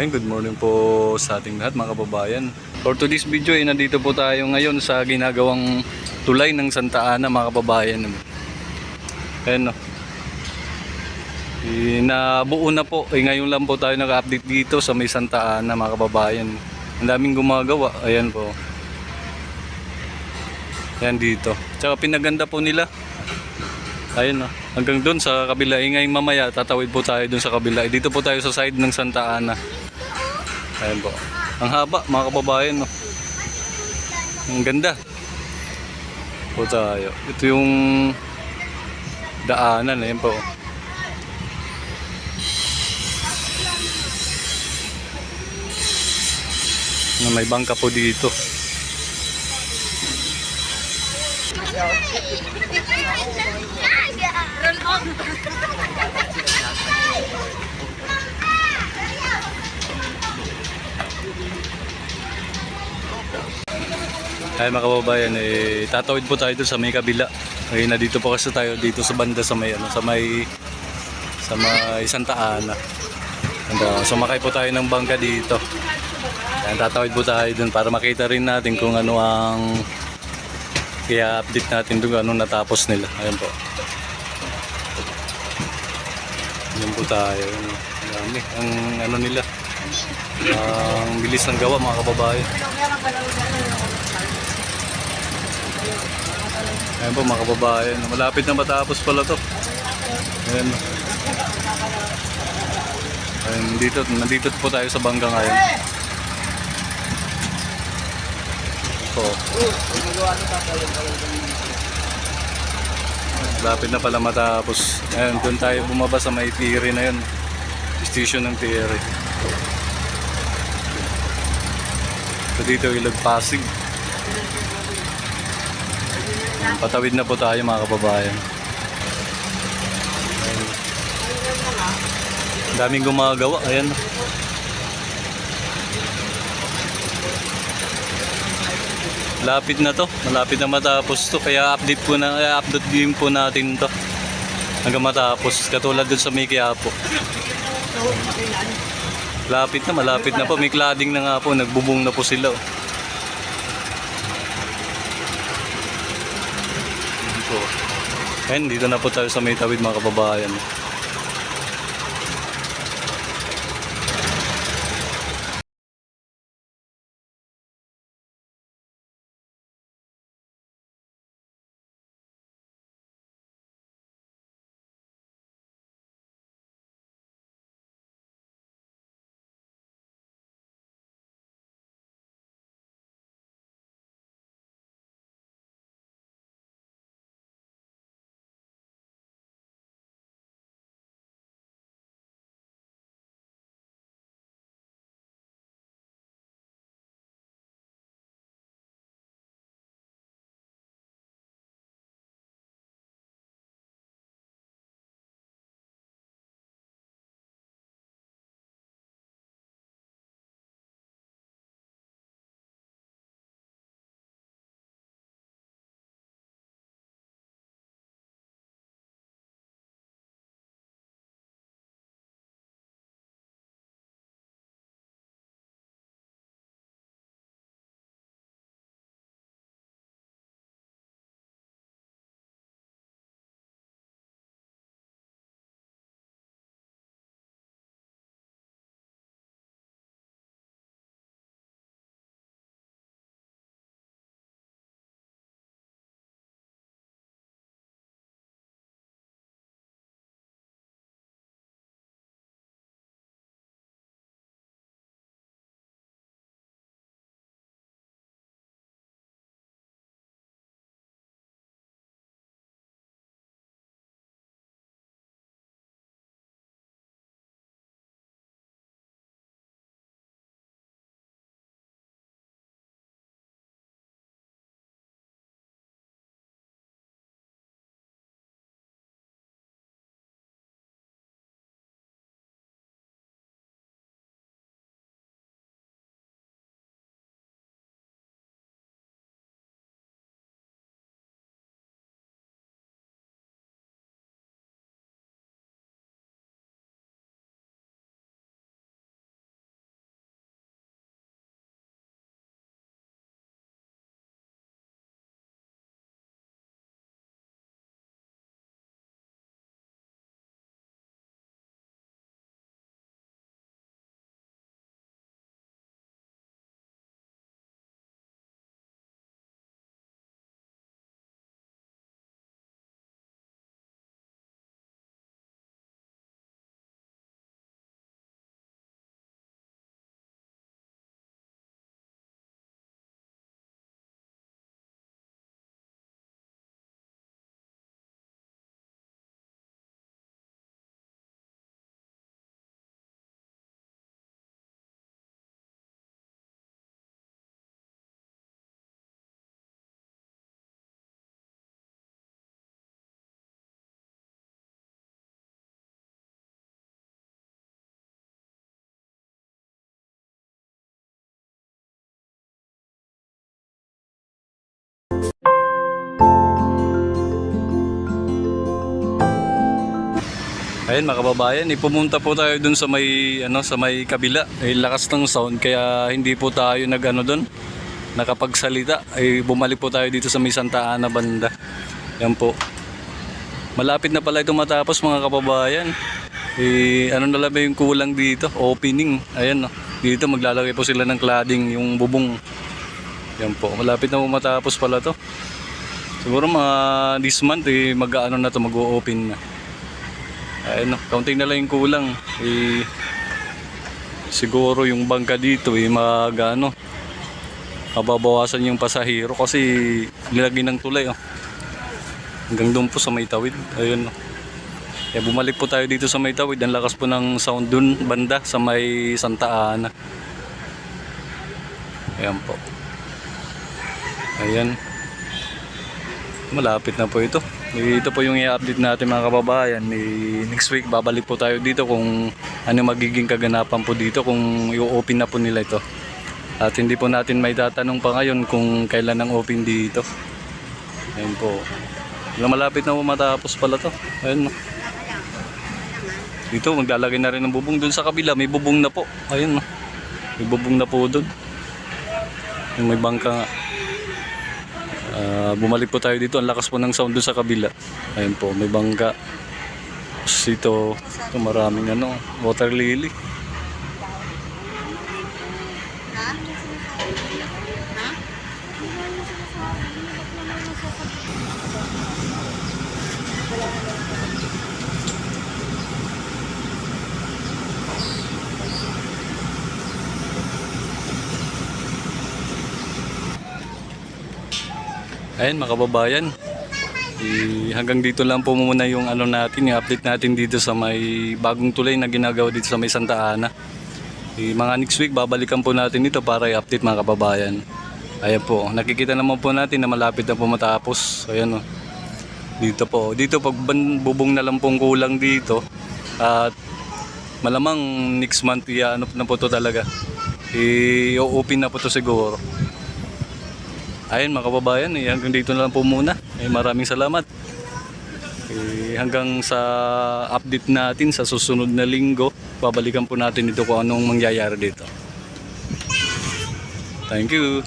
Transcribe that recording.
Ayun, good morning po sa ating lahat mga kababayan. For today's video ay nandito po tayo ngayon sa ginagawang tulay ng Santa Ana mga kababayan. Ayun no. Nabuo na po. Ngayon lang po tayo naka-update dito sa may Santa Ana mga kababayan. Ang daming gumagawa. Ayan po. Ayan dito. Tsaka pinaganda po nila. Ayun no. Hanggang doon sa kabila. Ngayon mamaya tatawid po tayo doon sa kabila. Dito po tayo sa side ng Santa Ana. Ayan po. Ang haba mga kababayan no. Ang ganda. Po tayo. Ito yung daanan. Ayan po. May bangka po dito. Ay mga kababayan, tatawid po tayo doon sa may kabila. Ay na dito po kasi tayo dito sa banda sa may sa may Santa Ana. Sumakay po tayo ng bangka dito. Ayan, tatawid po tayo doon para makita rin natin kung ano ang update natin doon, anong natapos nila. Ayan po. Ayan po tayo. Dami. Ang ano nila. Ang bilis ng gawa mga kababayan. Ayan po mga kababayan. Malapit na matapos pala to. Ayan. Ayan, nandito po tayo sa bangka ngayon. Po. Lapit na pala matapos. Ayun, doon tayo bumaba sa may pier na yun. Station ng pier. So dito Ilog Pasig. Patawid na po tayo mga kababayan. Ayun. Daming gumagawa. Ayan. Lapit na to, malapit na matapos to, kaya update din po natin to hanggang matapos, katulad dun sa may Quiapo. Malapit na po, may cladding na nga po, nagbubong na po sila. Ayun, dito na po tayo sa may tawid mga kababayan. Ayun mga kababayan, pumunta po tayo dun sa may sa may kabila. Lakas ng sound kaya hindi po tayo doon nakapagsalita. Bumalik po tayo dito sa may Santa Ana banda. Yan po. Malapit na pala ito matapos mga kababayan. Ano na lang ba yung kulang dito? Opening. Ayan, no. Dito maglalagay po sila ng cladding, yung bubong. Yan po. Malapit na po matapos pala to. Siguro mga this month mag-ano na to, mag-o-open na. Ayun, no. Kaunting na lang yung kulang. Siguro yung bangka dito mababawasan yung pasahero kasi nilagay ng tulay, oh. Hanggang doon po sa may tawid. Ayun, no. Kaya bumalik po tayo dito sa may tawid. Ang lakas po ng sound dun banda sa may Santa Ana. Ayan po. Ayan. Malapit na po ito. Ito po yung i-update natin mga kababayan. Next week babalik po tayo dito kung ano magiging kaganapan po dito, kung i-open na po nila ito. At hindi po natin may tatanong pa ngayon kung kailan ang open dito. Ayan po. Malapit na po matapos pala to. Ayan. Dito maglalagay na rin ng bubong. Doon sa kabila may bubong na po. Ayun, may bubong na po doon. Yung may bangka nga. Bumalik po tayo dito. Ang lakas po ng sound doon sa kabila. Ayun po, may bangka. Ito maraming water lily. Ayun mga kababayan, hanggang dito lang po muna yung natin, yung update natin dito sa may bagong tulay na ginagawa dito sa may Santa Ana. Mga next week babalikan po natin ito para i-update mga kababayan. Ayan po, nakikita naman po natin na malapit na po matapos. Ayan, oh. Dito pag bubong na lang pong kulang dito. At malamang next month na po to talaga. I-open na po to siguro. Ayun mga kababayan, hanggang dito na lang po muna. Maraming salamat. Hanggang sa update natin sa susunod na linggo, babalikan po natin ito kung anong mangyayari dito. Thank you.